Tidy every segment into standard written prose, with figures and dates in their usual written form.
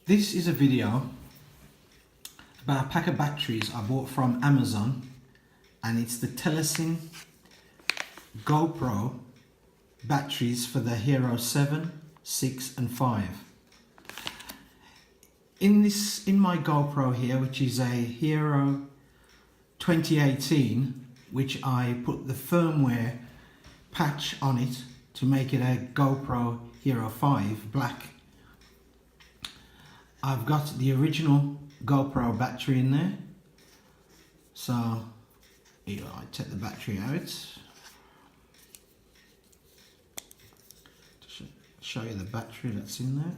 This is a video about a pack of batteries I bought from Amazon, and it's the TELESIN GoPro batteries for the Hero 7, 6 and 5. In my GoPro here, which is a Hero 2018, which I put the firmware patch on it to make it a GoPro Hero 5 black. I've got the original GoPro battery in there, so here I take the battery out to show you the battery that's in there.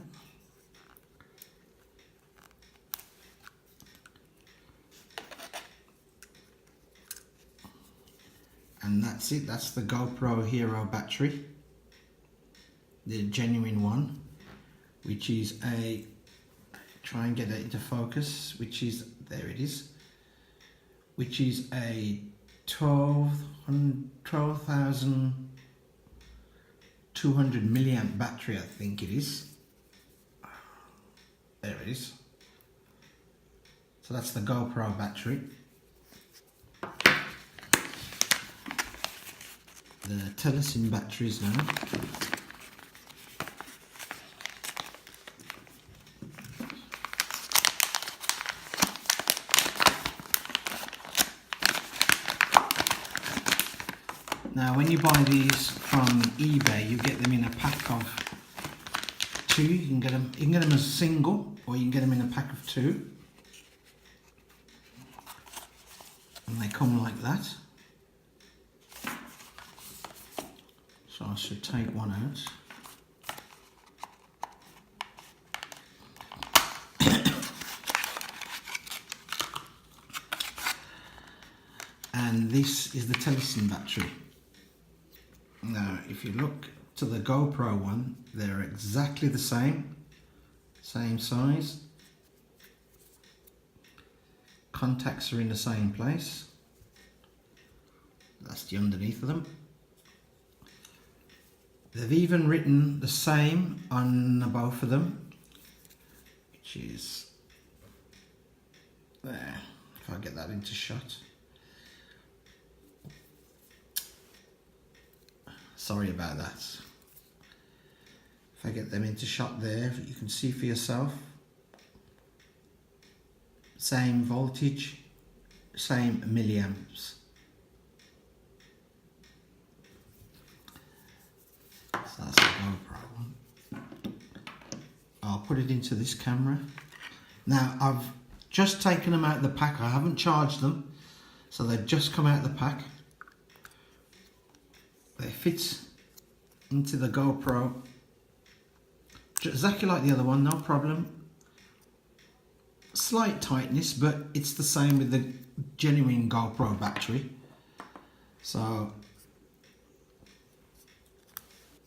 And that's it, that's the GoPro Hero battery, the genuine one, which is a, try and get it into focus, which is, there it is, which is a 12,200 milliamp battery, I think it is. There it is. So that's the GoPro battery. The TELESIN batteries now. Now when you buy these from eBay, you get them in a pack of 2. You can get them as single, or you can get them in a pack of 2. And they come like that. So I should take one out. And this is the TELESIN battery. Now, if you look to the GoPro one, they're exactly the same size. Contacts are in the same place. That's the underneath of them. They've even written the same on both of them, which is there. If I get that into shot. Sorry about that. If I get them into shot there, you can see for yourself. Same voltage, same milliamps. So that's the GoPro one. I'll put it into this camera. Now I've just taken them out of the pack. I haven't charged them, so they've just come out of the pack. They fit into the GoPro exactly like the other one, no problem. Slight tightness, but it's the same with the genuine GoPro battery. So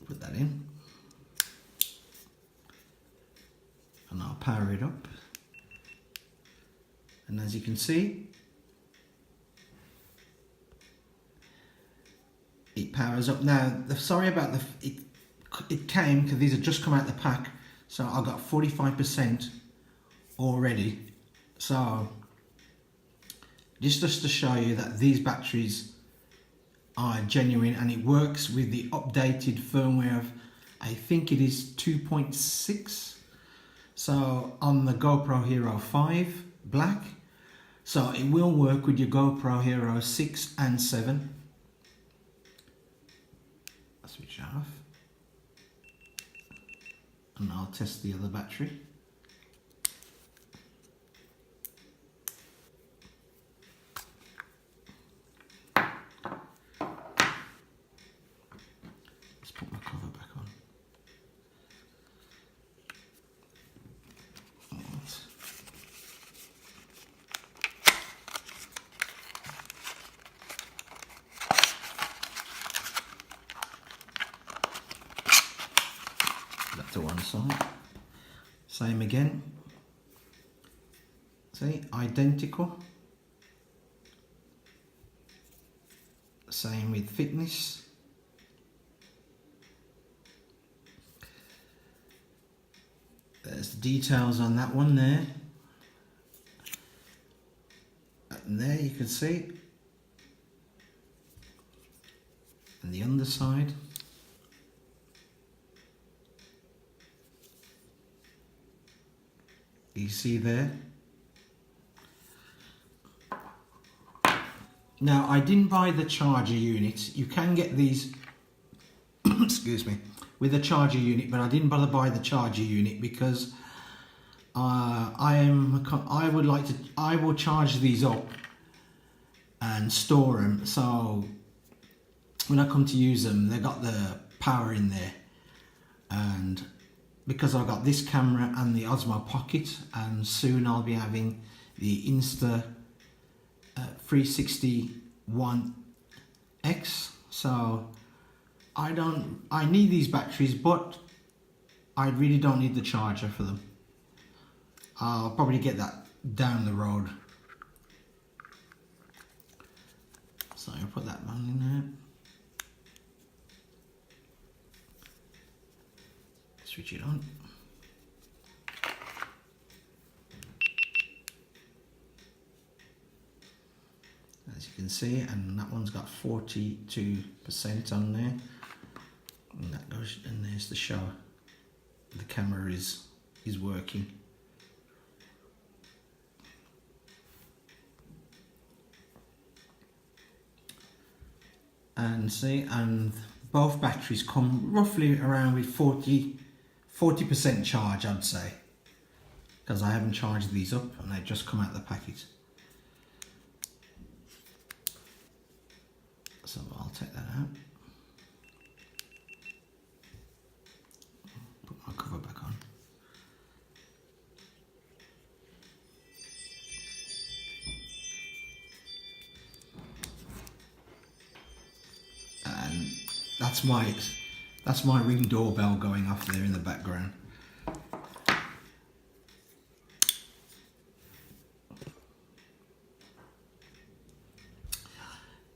put that in and I'll power it up, and as you can see, it powers up. Now, sorry about it came because these have just come out of the pack, so I got 45% already. So just to show you that these batteries are genuine, and it works with the updated firmware of, I think it is 2.6. So on the GoPro Hero 5 black, so it will work with your GoPro Hero 6 and 7. Switch off, and I'll test the other battery. Let's put my cover back on. Right. That to one side. Same again. See, identical. Same with fitness. There's the details on that one there. And there you can see. And the underside. You see there. Now, I didn't buy the charger unit. You can get these, excuse me, with a charger unit, but I didn't bother buy the charger unit because I will charge these up and store them. So when I come to use them, they got the power in there. And because I've got this camera and the Osmo Pocket, and soon I'll be having the Insta 360-1X, so I need these batteries, but I really don't need the charger for them. I'll probably get that down the road. So I'll put that one in there. Switch it on. As you can see, and that one's got 42% on there. And that goes, and there's the show. The camera is working. And see, and both batteries come roughly around with 40% charge, I'd say, because I haven't charged these up and they just come out of the packet. So I'll take that out. Put my cover back on. And that's my Ring doorbell going off there in the background.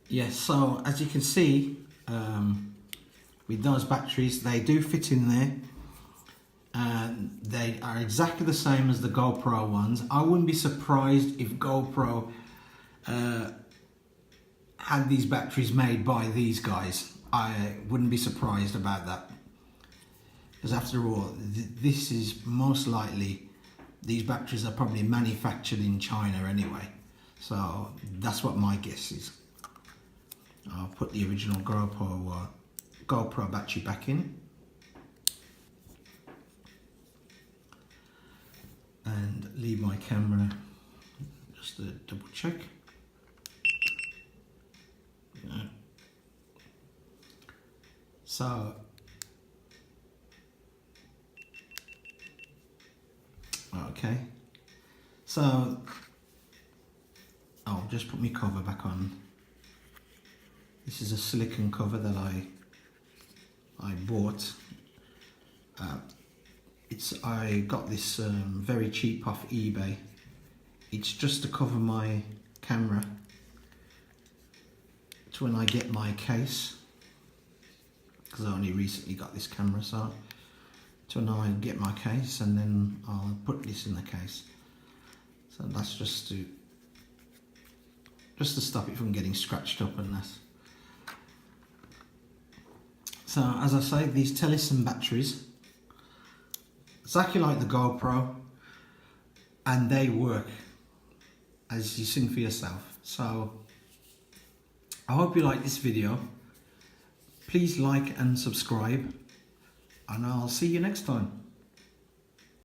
Yes, so as you can see, with those batteries, they do fit in there, and they are exactly the same as the GoPro ones. I wouldn't be surprised if GoPro had these batteries made by these guys. I wouldn't be surprised about that, because after all, this is most likely, these batteries are probably manufactured in China anyway, so that's what my guess is. I'll put the original GoPro battery back in, and leave my camera just to double check. Yeah. So okay, so I'll just put my cover back on. This is a silicone cover that I bought. I got this very cheap off eBay. It's just to cover my camera to when I get my case, because I only recently got this camera, so to when I get my case, and then I'll put this in the case. So that's just to stop it from getting scratched up and that. So as I say, these TELESIN batteries, exactly like the GoPro, and they work, as you've seen for yourself. So I hope you like this video. Please like and subscribe, and I'll see you next time.